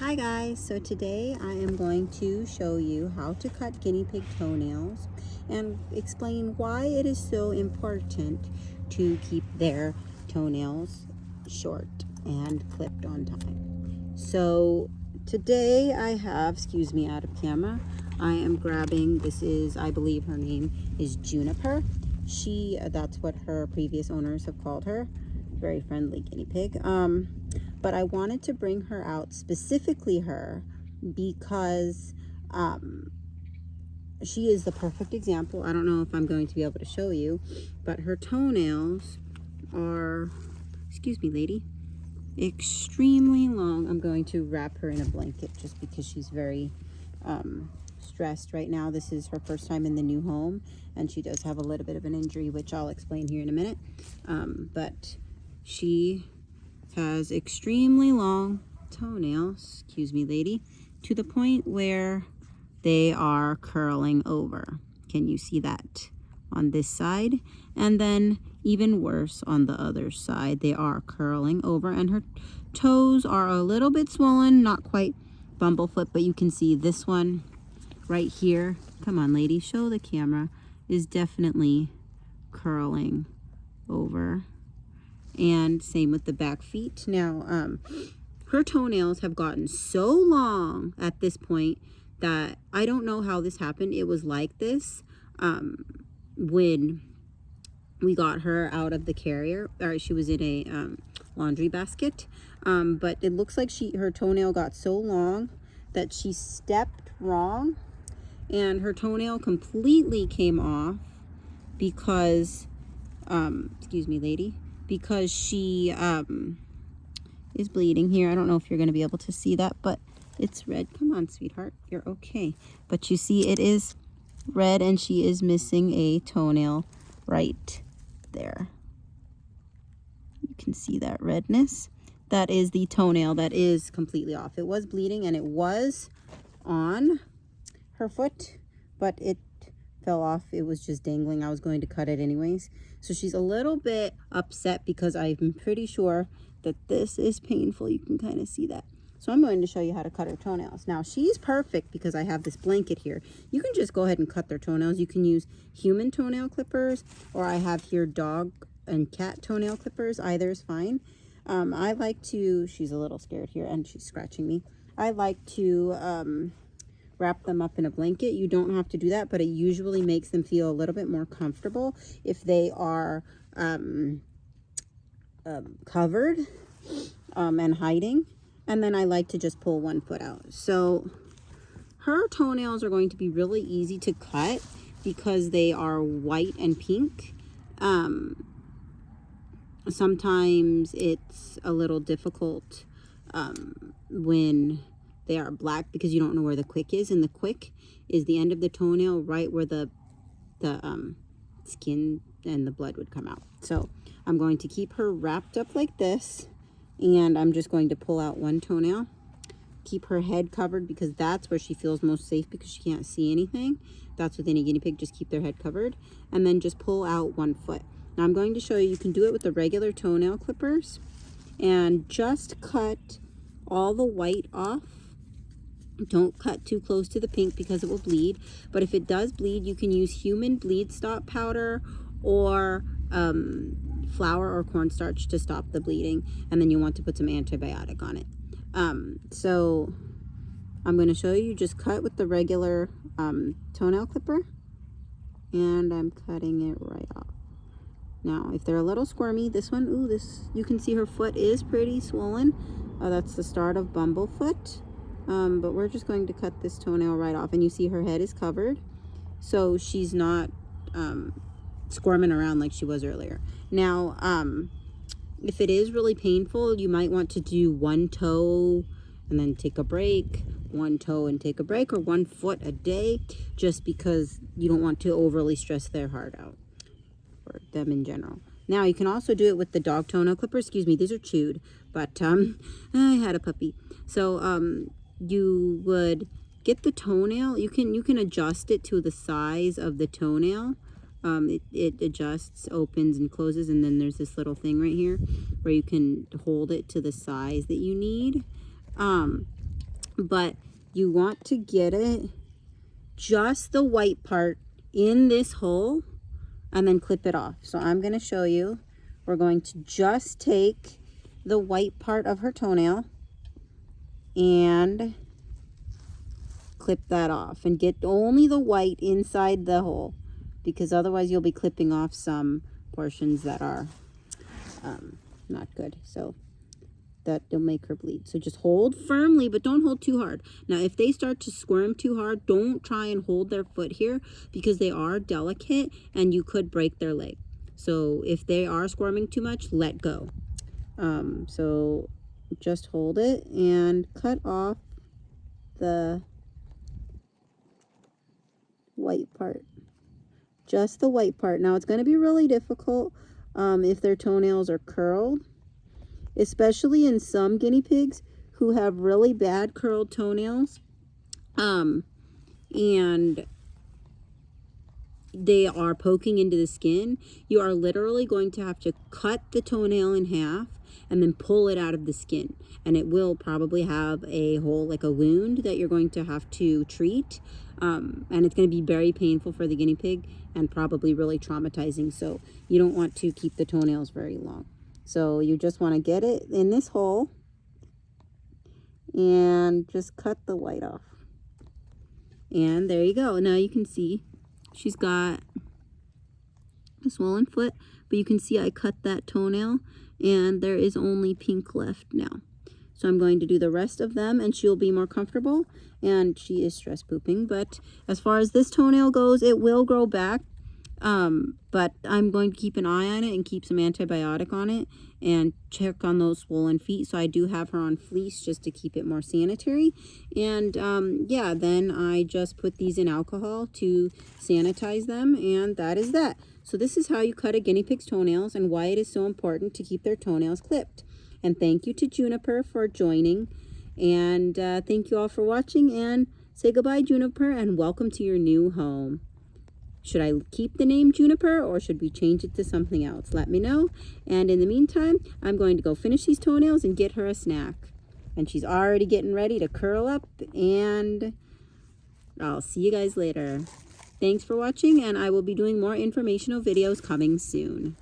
Hi guys, so today I am going to show you how to cut guinea pig toenails and explain why it is so important to keep their toenails short and clipped on time. So today I have, excuse me out of camera, I am grabbing, this is, I believe her name is Juniper. That's what her previous owners have called her. Very friendly guinea pig. But I wanted to bring her out, specifically her, because she is the perfect example. I don't know if I'm going to be able to show you, but her toenails are, excuse me lady, extremely long. I'm going to wrap her in a blanket just because she's very stressed right now. This is her first time in the new home, and she does have a little bit of an injury, which I'll explain here in a minute. But she has extremely long toenails, excuse me lady, to the point where they are curling over. Can you see that on this side? And then even worse on the other side, they are curling over, and her toes are a little bit swollen, not quite bumblefoot, but you can see this one right here, come on lady, show the camera, is definitely curling over. And same with the back feet. Now her toenails have gotten so long at this point that I don't know how this happened. It was like this when we got her out of the carrier, or she was in a laundry basket, but it looks like her toenail got so long that she stepped wrong and her toenail completely came off because excuse me lady, because she is bleeding here. I don't know if you're going to be able to see that, but it's red. Come on, sweetheart, you're okay. But you see it is red, and she is missing a toenail right there. You can see that redness. That is the toenail that is completely off. It was bleeding, and it was on her foot, but it fell off. It was just dangling. I was going to cut it anyways. So she's a little bit upset because I'm pretty sure that this is painful. You can kind of see that. So I'm going to show you how to cut her toenails. Now she's perfect because I have this blanket here. You can just go ahead and cut their toenails. You can use human toenail clippers, or I have here dog and cat toenail clippers. Either is fine. I like to, she's a little scared here and she's scratching me. I like to wrap them up in a blanket. You don't have to do that, but it usually makes them feel a little bit more comfortable if they are covered and hiding. And then I like to just pull one foot out. So her toenails are going to be really easy to cut because they are white and pink. Sometimes it's a little difficult when they are black because you don't know where the quick is, and the quick is the end of the toenail right where the skin and the blood would come out. So I'm going to keep her wrapped up like this, and I'm just going to pull out one toenail. Keep her head covered because that's where she feels most safe because she can't see anything. That's with any guinea pig, just keep their head covered, and then just pull out one foot. Now I'm going to show you, you can do it with the regular toenail clippers and just cut all the white off. Don't cut too close to the pink because it will bleed. But if it does bleed, you can use human bleed stop powder or flour or cornstarch to stop the bleeding. And then you want to put some antibiotic on it. So I'm going to show you, just cut with the regular toenail clipper. And I'm cutting it right off. Now, if they're a little squirmy, this one, ooh, this, you can see her foot is pretty swollen. That's the start of bumblefoot. But we're just going to cut this toenail right off, and you see her head is covered, so she's not squirming around like she was earlier. Now, if it is really painful, you might want to do one toe and then take a break, one toe and take a break, or 1 foot a day, just because you don't want to overly stress their heart out, or them in general. Now you can also do it with the dog toenail clipper. Excuse me, these are chewed, but I had a puppy. So you would get the toenail, you can adjust it to the size of the toenail. It adjusts, opens and closes, and then there's this little thing right here where you can hold it to the size that you need. but you want to get it just the white part in this hole and then clip it off. So I'm going to show you. We're going to just take the white part of her toenail and clip that off and get only the white inside the hole, because otherwise you'll be clipping off some portions that are not good. So that'll make her bleed. So just hold firmly, but don't hold too hard. Now, if they start to squirm too hard, don't try and hold their foot here, because they are delicate and you could break their leg. So if they are squirming too much, let go. So just hold it and cut off the white part. Just the white part. Now, it's going to be really difficult if their toenails are curled, especially in some guinea pigs who have really bad curled toenails, and they are poking into the skin. You are literally going to have to cut the toenail in half and then pull it out of the skin, and it will probably have a hole, like a wound, that you're going to have to treat, and it's going to be very painful for the guinea pig and probably really traumatizing. So you don't want to keep the toenails very long. So you just want to get it in this hole and just cut the white off. And there you go. Now you can see she's got a swollen foot, but you can see I cut that toenail and there is only pink left now. So I'm going to do the rest of them and she'll be more comfortable. And she is stress pooping, but as far as this toenail goes, it will grow back. But I'm going to keep an eye on it and keep some antibiotic on it and check on those swollen feet. So I do have her on fleece just to keep it more sanitary. And yeah, then I just put these in alcohol to sanitize them, and that is that. So this is how you cut a guinea pig's toenails and why it is so important to keep their toenails clipped. And thank you to Juniper for joining. And thank you all for watching, and say goodbye, Juniper, and welcome to your new home. Should I keep the name Juniper or should we change it to something else? Let me know. And in the meantime, I'm going to go finish these toenails and get her a snack. And she's already getting ready to curl up, and I'll see you guys later. Thanks for watching, and I will be doing more informational videos coming soon.